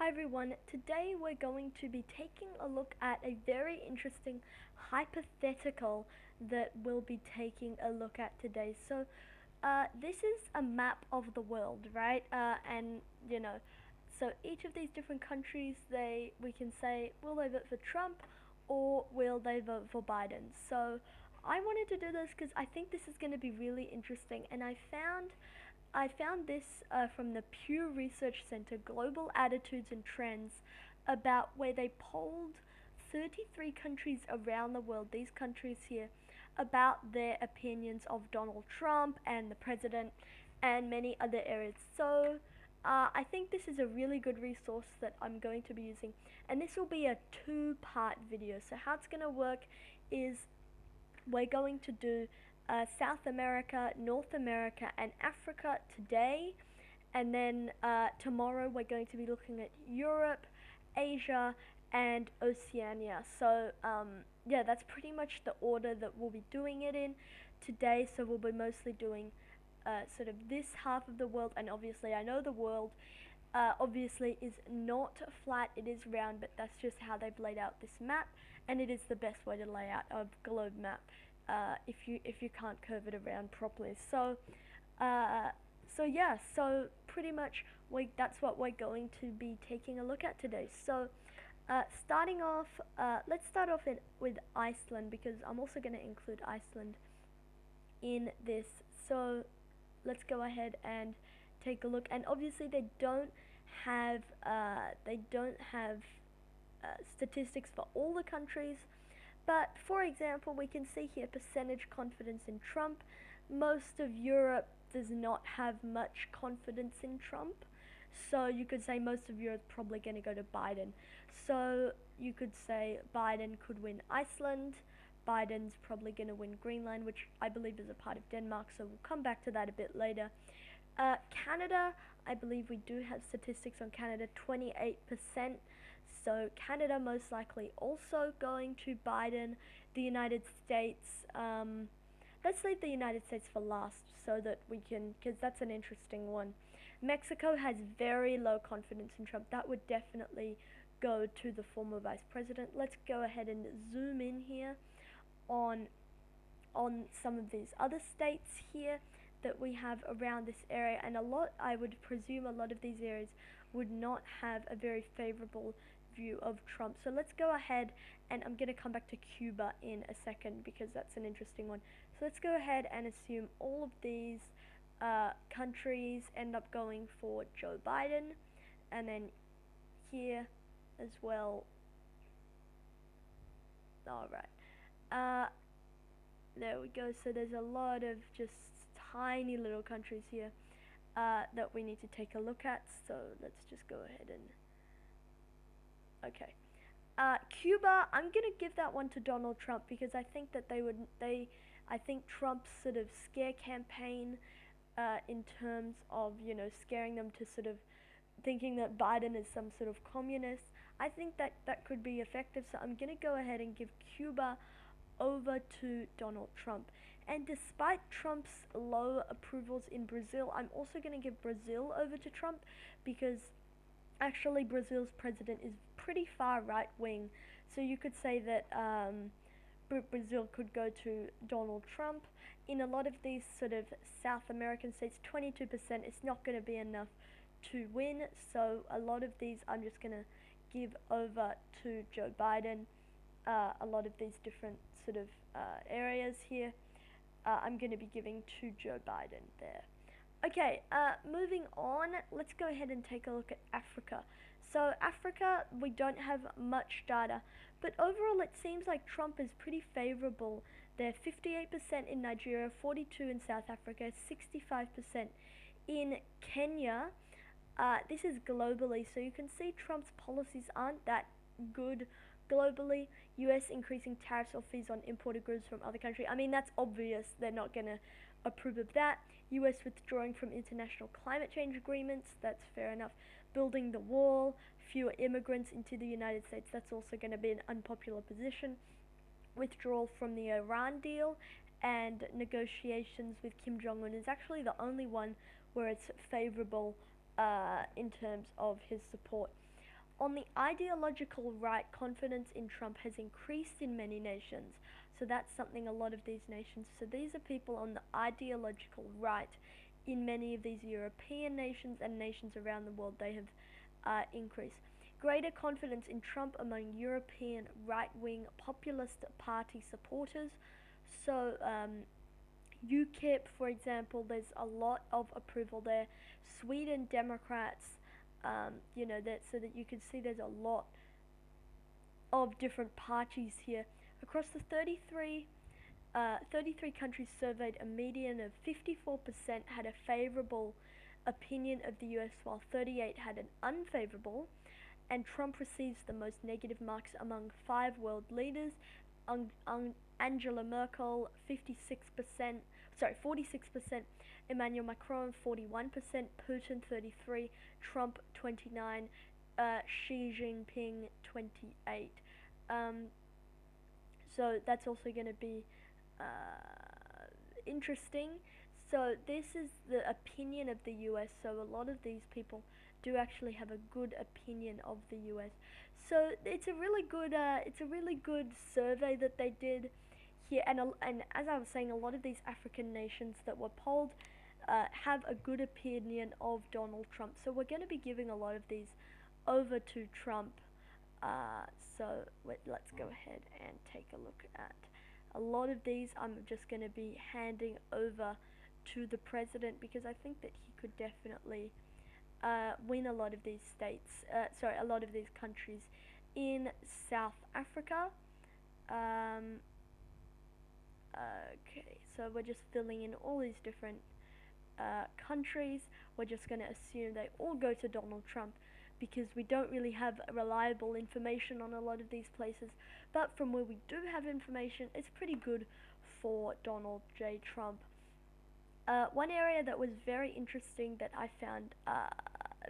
Hi everyone, today we're going to be taking a look at a very interesting hypothetical that we'll be taking a look at today. This is a map of the world, right? And you know, so each of these different countries, we can say, will they vote for Trump or will they vote for Biden? So I wanted to do this because I think this is going to be really interesting, and I found this from the Pew Research Center Global Attitudes and Trends about where they polled 33 countries around the world, these countries here, about their opinions of Donald Trump and the president and many other areas. I think this is a really good resource that I'm going to be using, and this will be a two-part video. So how it's going to work is we're going to do South America, North America, and Africa today. And then tomorrow we're going to be looking at Europe, Asia, and Oceania. Yeah, that's pretty much the order that we'll be doing it in today. So we'll be mostly doing sort of this half of the world, and obviously I know the world obviously is not flat, it is round, but that's just how they've laid out this map, and it is the best way to lay out a globe map if you can't curve it around properly. Uh, so pretty much that's what we're going to be taking a look at today. Starting off, let's start off with Iceland, because I'm also going to include Iceland in this. So let's go ahead and take a look. And obviously they don't have statistics for all the countries, but for example, we can see here percentage confidence in Trump. Most of Europe does not have much confidence in Trump. So you could say most of Europe is probably going to go to Biden. So you could say Biden could win Iceland. Biden's probably going to win Greenland, which I believe is a part of Denmark, so we'll come back to that a bit later. Canada, I believe we do have statistics on Canada, 28%. So Canada most likely also going to Biden. The United States, let's leave the United States for last so that we can, because that's an interesting one. Mexico has very low confidence in Trump. That would definitely go to the former vice president. Let's go ahead and zoom in here on some of these other states here that we have around this area, and I would presume a lot of these areas would not have a very favorable view of Trump. So let's go ahead, and I'm going to come back to Cuba in a second because that's an interesting one. So let's go ahead and assume all of these countries end up going for Joe Biden, and then here as well. Alright. Uh, there we go. So there's a lot of just tiny little countries here that we need to take a look at. So let's just go ahead and okay. Cuba, I'm gonna give that one to Donald Trump because I think that I think Trump's sort of scare campaign, in terms of scaring them to sort of thinking that Biden is some sort of communist. I think that that could be effective. So I'm gonna go ahead and give Cuba over to Donald Trump. And despite Trump's low approvals in Brazil, I'm also going to give Brazil over to Trump because actually Brazil's president is pretty far right wing. So you could say that Brazil could go to Donald Trump. In a lot of these sort of South American states, 22% is not going to be enough to win. So a lot of these I'm just going to give over to Joe Biden. A lot of these different sort of areas here, I'm going to be giving to Joe Biden there. Okay, moving on, let's go ahead and take a look at Africa. So Africa, we don't have much data, but overall it seems like Trump is pretty favorable. They're 58% in Nigeria, 42% in South Africa, 65% in Kenya. This is globally, so you can see Trump's policies aren't that good globally. US increasing tariffs or fees on imported goods from other countries. I mean, that's obvious. They're not going to approve of that. US withdrawing from international climate change agreements. That's fair enough. Building the wall. Fewer immigrants into the United States. That's also going to be an unpopular position. Withdrawal from the Iran deal. And negotiations with Kim Jong-un is actually the only one where it's favorable in terms of his support. On the ideological right, confidence in Trump has increased in many nations. So that's something a lot of these nations. So these are people on the ideological right in many of these European nations and nations around the world. They have increased. Greater confidence in Trump among European right wing populist party supporters. So, UKIP, for example, there's a lot of approval there. Sweden Democrats, that so that you can see there's a lot of different parties here. Across the 33 countries surveyed, a median of 54% had a favorable opinion of the US, while 38 had an unfavorable. And Trump receives the most negative marks among five world leaders. Angela Merkel, 46%, Emmanuel Macron, 41%, Putin, 33%, Trump, 29%, Xi Jinping, 28%. Um, so that's also going to be interesting. So this is the opinion of the US. So a lot of these people do actually have a good opinion of the US. So it's a really good survey that they did here. And as I was saying, a lot of these African nations that were polled have a good opinion of Donald Trump. So we're going to be giving a lot of these over to Trump. So let's go ahead and take a look at a lot of these. I'm just going to be handing over to the president because I think that he could definitely win a lot of these a lot of these countries in South Africa. Um, okay, so we're just filling in all these different countries. We're just going to assume they all go to Donald Trump because we don't really have reliable information on a lot of these places. But from where we do have information, it's pretty good for Donald J. Trump. One area that was very interesting that I found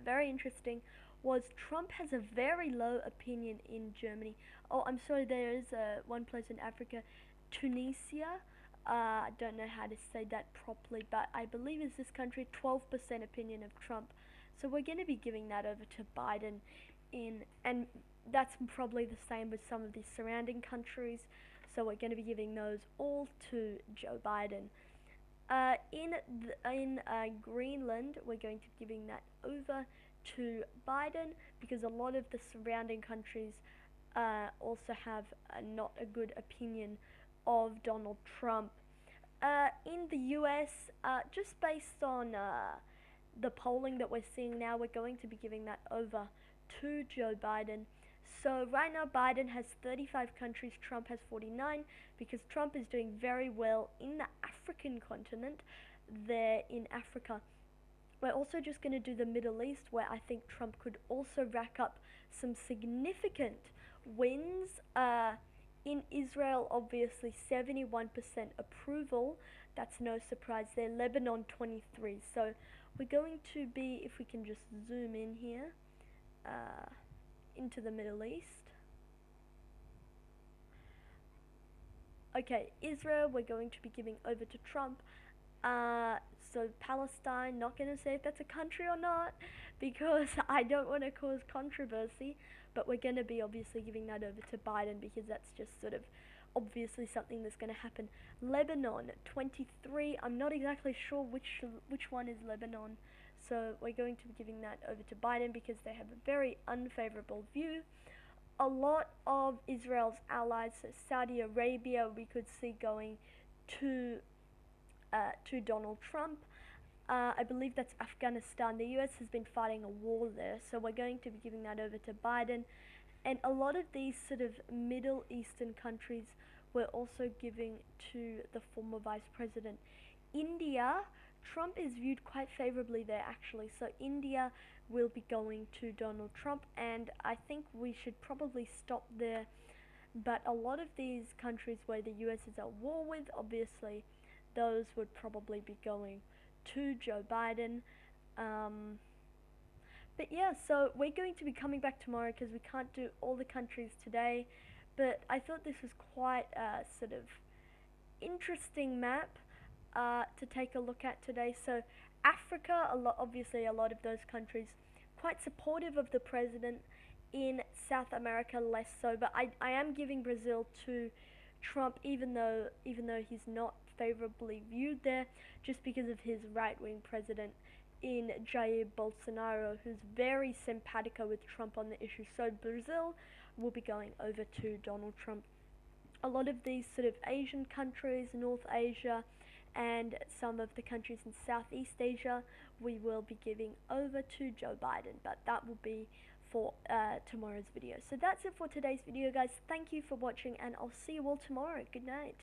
very interesting was Trump has a very low opinion in Germany. Oh, I'm sorry, there is one place in Africa, Tunisia. I don't know how to say that properly, but I believe it's this country, 12% opinion of Trump. So we're going to be giving that over to Biden and that's probably the same with some of the surrounding countries. So we're going to be giving those all to Joe Biden. In Greenland, we're going to be giving that over to Biden because a lot of the surrounding countries also have not a good opinion of Donald Trump. In the US, just based on the polling that we're seeing now, we're going to be giving that over to Joe Biden. So right now Biden has 35 countries, Trump has 49 because Trump is doing very well in the African continent there in Africa. We're also just going to do the Middle East where I think Trump could also rack up some significant wins. In Israel, obviously 71% approval. That's no surprise there. Lebanon 23. So we're going to be, if we can just zoom in here, into the Middle East. Okay, Israel, we're going to be giving over to Trump. So Palestine, not going to say if that's a country or not because I don't want to cause controversy, but we're going to be obviously giving that over to Biden because that's just sort of obviously something that's going to happen. Lebanon, 23. I'm not exactly sure which one is Lebanon. So we're going to be giving that over to Biden because they have a very unfavorable view. A lot of Israel's allies, so Saudi Arabia, we could see going to Donald Trump. I believe that's Afghanistan. The US has been fighting a war there, so we're going to be giving that over to Biden. And a lot of these sort of Middle Eastern countries we're also giving to the former Vice President. India, Trump is viewed quite favorably there actually, so India will be going to Donald Trump, and I think we should probably stop there. But a lot of these countries where the US is at war with, obviously, those would probably be going to Joe Biden. But yeah, so we're going to be coming back tomorrow because we can't do all the countries today. But I thought this was quite a sort of interesting map to take a look at today. So Africa, obviously a lot of those countries quite supportive of the president. in South America less so, but I am giving Brazil to Trump, even though he's not favorably viewed there, just because of his right wing president in Jair Bolsonaro, who's very simpatico with Trump on the issue. So Brazil will be going over to Donald Trump. A lot of these sort of Asian countries, North Asia, and some of the countries in Southeast Asia, we will be giving over to Joe Biden, but that will be for tomorrow's video. So that's it for today's video, guys. Thank you for watching, and I'll see you all tomorrow. Good night.